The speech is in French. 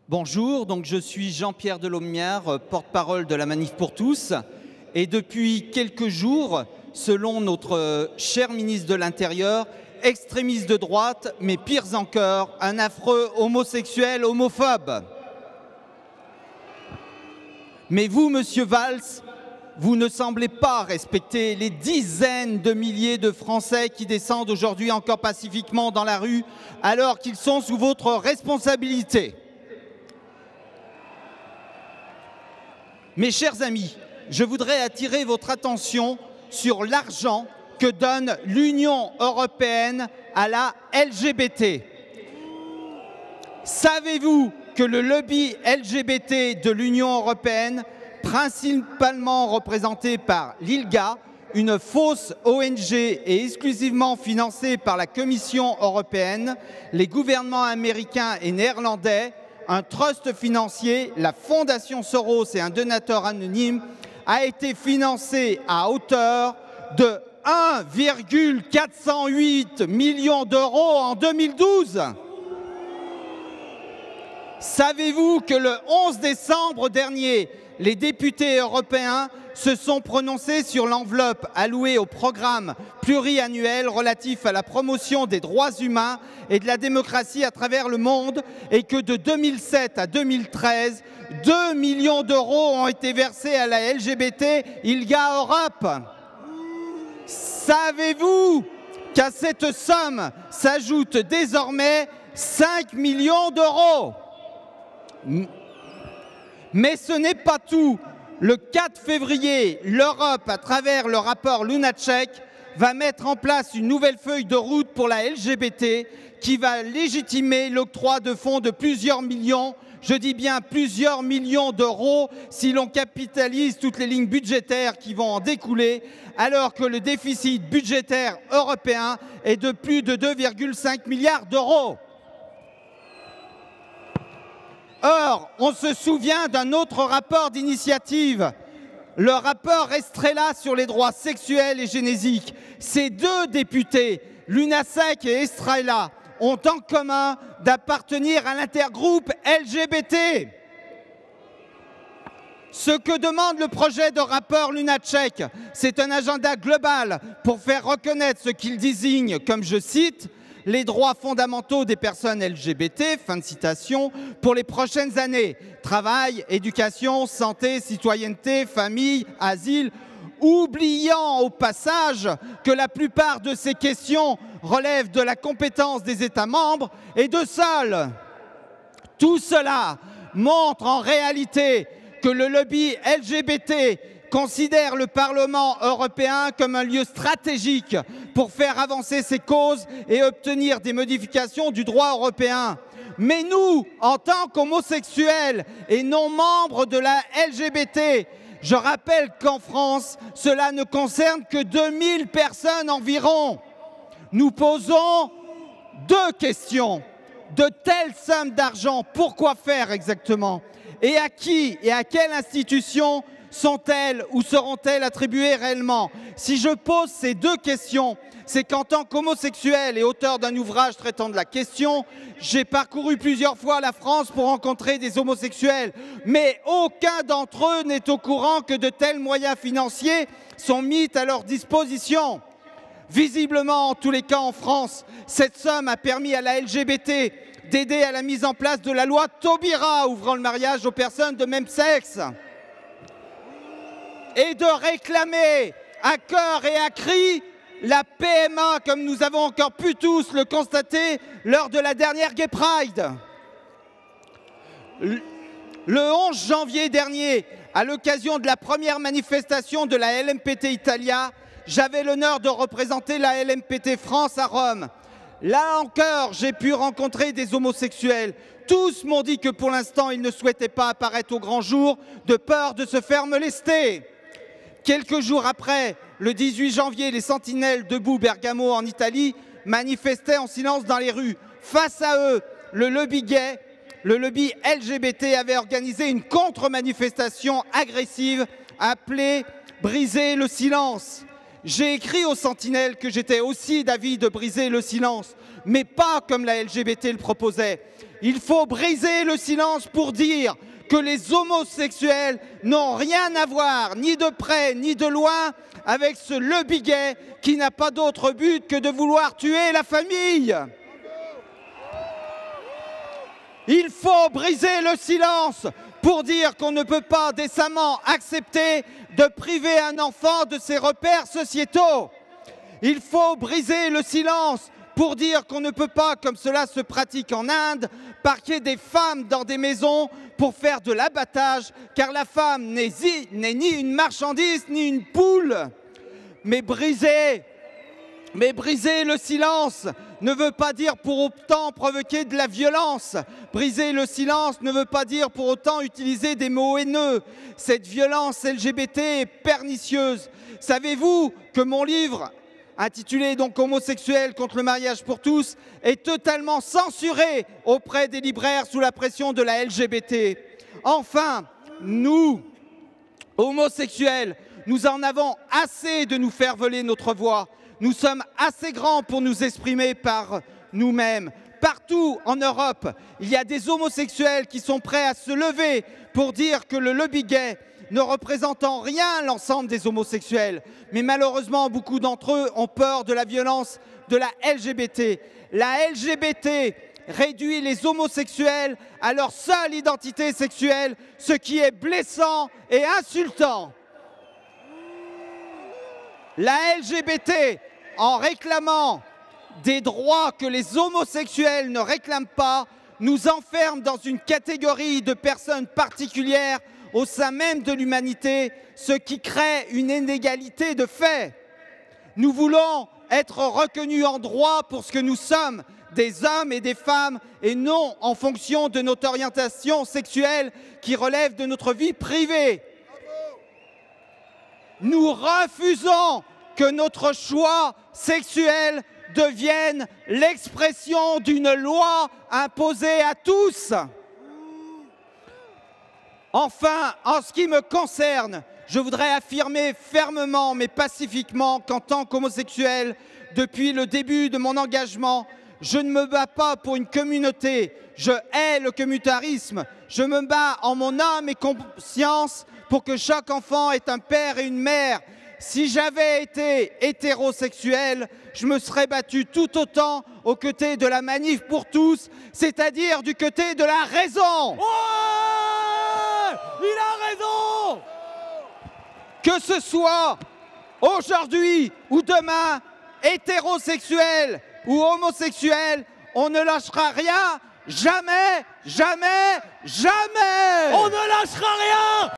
Bonjour, donc je suis Jean-Pierre Delaumière, porte-parole de la Manif pour tous. Et depuis quelques jours, selon notre cher ministre de l'Intérieur, extrémiste de droite, mais pire encore, un affreux homosexuel homophobe. Mais vous, monsieur Valls, vous ne semblez pas respecter les dizaines de milliers de Français qui descendent aujourd'hui encore pacifiquement dans la rue alors qu'ils sont sous votre responsabilité. Mes chers amis, je voudrais attirer votre attention sur l'argent que donne l'Union européenne à la LGBT. Savez-vous que le lobby LGBT de l'Union européenne, principalement représenté par l'ILGA, une fausse ONG et exclusivement financée par la Commission européenne, les gouvernements américains et néerlandais, un trust financier, la Fondation Soros et un donateur anonyme, a été financé à hauteur de 1,408 million d'euros en 2012. Savez-vous que le 11 décembre dernier, les députés européens se sont prononcés sur l'enveloppe allouée au programme pluriannuel relatif à la promotion des droits humains et de la démocratie à travers le monde et que de 2007 à 2013, 2 millions d'euros ont été versés à la LGBT ILGA Europe. Savez-vous qu'à cette somme s'ajoutent désormais 5 millions d'euros? Mais ce n'est pas tout. Le 4 février, l'Europe, à travers le rapport Lunacek, va mettre en place une nouvelle feuille de route pour la LGBT qui va légitimer l'octroi de fonds de plusieurs millions, je dis bien plusieurs millions d'euros, si l'on capitalise toutes les lignes budgétaires qui vont en découler, alors que le déficit budgétaire européen est de plus de 2,5 milliards d'euros. Or, on se souvient d'un autre rapport d'initiative, le rapport Estrela sur les droits sexuels et génésiques. Ces deux députés, Lunacek et Estrela, ont en commun d'appartenir à l'intergroupe LGBT. Ce que demande le projet de rapport Lunacek, c'est un agenda global pour faire reconnaître ce qu'il désigne comme, je cite, les droits fondamentaux des personnes LGBT, fin de citation, pour les prochaines années. Travail, éducation, santé, citoyenneté, famille, asile, oubliant au passage que la plupart de ces questions relèvent de la compétence des États membres et de seuls. Tout cela montre en réalité que le lobby LGBT considère le Parlement européen comme un lieu stratégique pour faire avancer ses causes et obtenir des modifications du droit européen. Mais nous, en tant qu'homosexuels et non membres de la LGBT, je rappelle qu'en France, cela ne concerne que 2000 personnes environ. Nous posons deux questions. De telles sommes d'argent, pourquoi faire exactement? Et à qui et à quelle institution sont-elles ou seront-elles attribuées réellement? Si je pose ces deux questions, c'est qu'en tant qu'homosexuel et auteur d'un ouvrage traitant de la question, j'ai parcouru plusieurs fois la France pour rencontrer des homosexuels, mais aucun d'entre eux n'est au courant que de tels moyens financiers sont mis à leur disposition. Visiblement, en tous les cas en France, cette somme a permis à la LGBT d'aider à la mise en place de la loi Taubira ouvrant le mariage aux personnes de même sexe et de réclamer à cœur et à cri la PMA, comme nous avons encore pu tous le constater lors de la dernière Gay Pride. Le 11 janvier dernier, à l'occasion de la première manifestation de la LMPT Italia, j'avais l'honneur de représenter la LMPT France à Rome. Là encore, j'ai pu rencontrer des homosexuels. Tous m'ont dit que pour l'instant, ils ne souhaitaient pas apparaître au grand jour de peur de se faire molester. Quelques jours après, le 18 janvier, les sentinelles debout Bergamo en Italie manifestaient en silence dans les rues. Face à eux, le lobby gay, le lobby LGBT avait organisé une contre-manifestation agressive appelée « Briser le silence ». J'ai écrit aux Sentinelles que j'étais aussi d'avis de briser le silence, mais pas comme la LGBT le proposait. Il faut briser le silence pour dire que les homosexuels n'ont rien à voir, ni de près ni de loin, avec ce lobby gay qui n'a pas d'autre but que de vouloir tuer la famille. Il faut briser le silence pour dire qu'on ne peut pas décemment accepter de priver un enfant de ses repères sociétaux. Il faut briser le silence pour dire qu'on ne peut pas, comme cela se pratique en Inde, parquer des femmes dans des maisons pour faire de l'abattage, car la femme n'est ni une marchandise ni une poule. Mais briser le silence ne veut pas dire pour autant provoquer de la violence. Briser le silence ne veut pas dire pour autant utiliser des mots haineux. Cette violence LGBT est pernicieuse. Savez-vous que mon livre, intitulé donc Homosexuels contre le mariage pour tous, est totalement censuré auprès des libraires sous la pression de la LGBT. Enfin, nous, homosexuels, nous en avons assez de nous faire voler notre voix. Nous sommes assez grands pour nous exprimer par nous-mêmes. Partout en Europe, il y a des homosexuels qui sont prêts à se lever pour dire que le lobby gay ne représente en rien l'ensemble des homosexuels. Mais malheureusement, beaucoup d'entre eux ont peur de la violence de la LGBT. La LGBT réduit les homosexuels à leur seule identité sexuelle, ce qui est blessant et insultant. La LGBT, en réclamant des droits que les homosexuels ne réclament pas, nous enferme dans une catégorie de personnes particulières au sein même de l'humanité, ce qui crée une inégalité de fait. Nous voulons être reconnus en droit pour ce que nous sommes, des hommes et des femmes, et non en fonction de notre orientation sexuelle qui relève de notre vie privée. Nous refusons que notre choix sexuel devienne l'expression d'une loi imposée à tous. Enfin, en ce qui me concerne, je voudrais affirmer fermement mais pacifiquement qu'en tant qu'homosexuel, depuis le début de mon engagement, je ne me bats pas pour une communauté. Je hais le communautarisme. Je me bats en mon âme et conscience pour que chaque enfant ait un père et une mère. Si j'avais été hétérosexuel, je me serais battu tout autant aux côtés de la manif pour tous, c'est-à-dire du côté de la raison. Ouais, il a raison. Que ce soit aujourd'hui ou demain, hétérosexuel ou homosexuel, on ne lâchera rien, jamais, jamais, jamais. On ne lâchera rien.